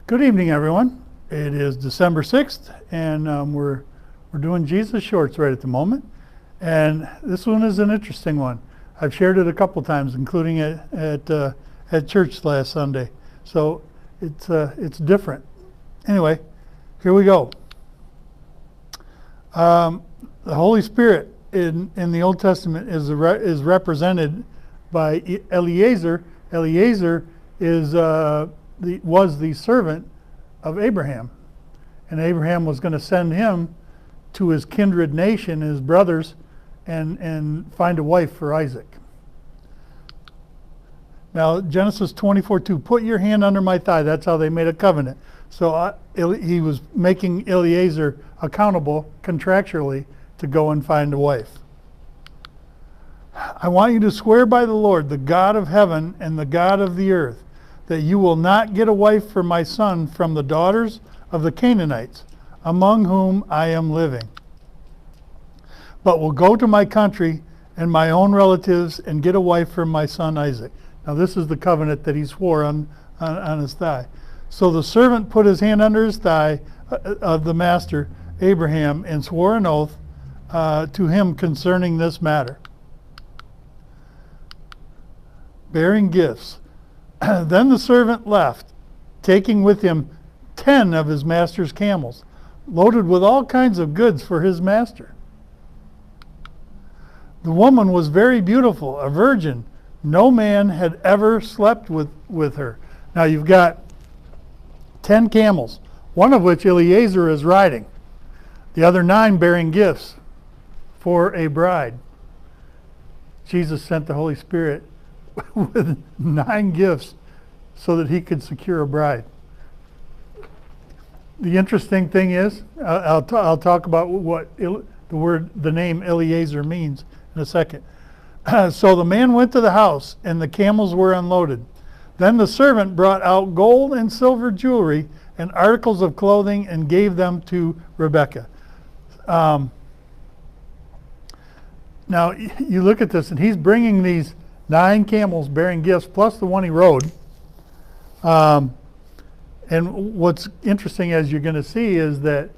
Good evening, everyone. It is December 6th, and we're doing Jesus Shorts right at the moment. And this one is an interesting one. I've shared it a couple times, including it at church last Sunday. So it's different. Anyway, here we go. The Holy Spirit in the Old Testament is represented by Eliezer. Eliezer was the servant of Abraham, and Abraham was going to send him to his kindred nation, his brothers, and find a wife for Isaac. Now, Genesis 24:2, put your hand under my thigh. That's how they made a covenant. So he was making Eliezer accountable contractually to go and find a wife. I want you to swear by the Lord, the God of heaven and the God of the earth, that you will not get a wife for my son from the daughters of the Canaanites, among whom I am living, but will go to my country and my own relatives and get a wife for my son Isaac. Now this is the covenant that he swore on his thigh. So the servant put his hand under his thigh of the master, Abraham, and swore an oath to him concerning this matter, bearing gifts. Then the servant left, taking with him 10 of his master's camels, loaded with all kinds of goods for his master. The woman was very beautiful, a virgin. No man had ever slept with her. Now you've got 10 camels, one of which Eliezer is riding, the other 9 bearing gifts for a bride. Jesus sent the Holy Spirit with 9 gifts so that he could secure a bride. The interesting thing is, I'll talk about what the name Eliezer means in a second. So the man went to the house, and the camels were unloaded. Then the servant brought out gold and silver jewelry and articles of clothing and gave them to Rebekah. Now you look at this, and he's bringing these 9 camels bearing gifts, plus the one he rode. And what's interesting, as you're going to see, is that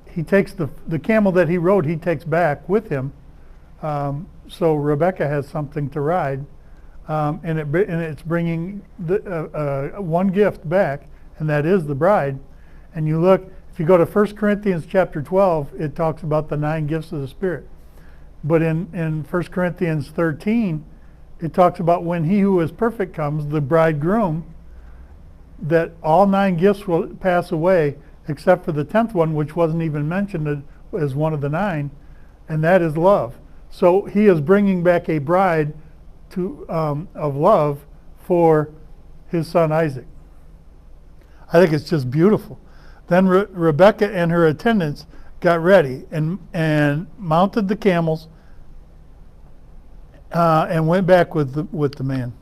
he takes the camel that he rode, he takes back with him. So Rebekah has something to ride, and it's bringing one gift back, and that is the bride. And you look, if you go to 1 Corinthians chapter 12, it talks about the 9 gifts of the Spirit. But in 1 Corinthians 13, it talks about when he who is perfect comes, the bridegroom, that all 9 gifts will pass away except for the 10th one, which wasn't even mentioned as one of the 9, and that is love. So he is bringing back a bride of love for his son Isaac. I think it's just beautiful. Then Rebekah and her attendants got ready and mounted the camels and went back with the man.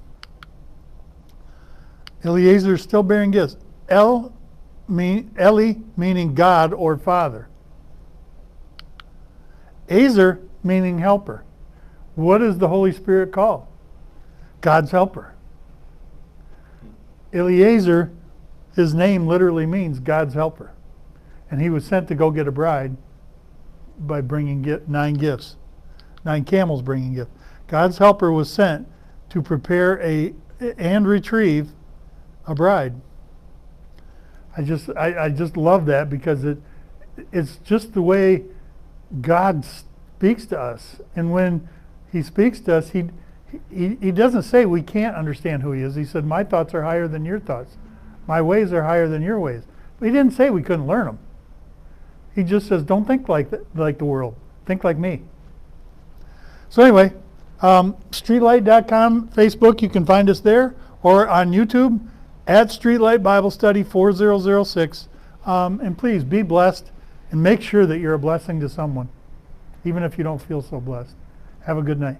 Eliezer is still bearing gifts. Eli meaning God or Father. Azer meaning helper. What is the Holy Spirit called? God's helper. Eliezer, his name literally means God's helper. And he was sent to go get a bride by bringing 9 gifts. 9 camels bringing gifts. God's helper was sent to prepare and retrieve a bride. I just love that, because it's just the way God speaks to us. And when he speaks to us, he doesn't say we can't understand who he is. He said, my thoughts are higher than your thoughts. My ways are higher than your ways. But he didn't say we couldn't learn them. He just says, don't think like the world. Think like me. So anyway, streetlight.com, Facebook, you can find us there, or on YouTube at Streetlight Bible Study 4006. And please be blessed, and make sure that you're a blessing to someone, even if you don't feel so blessed. Have a good night.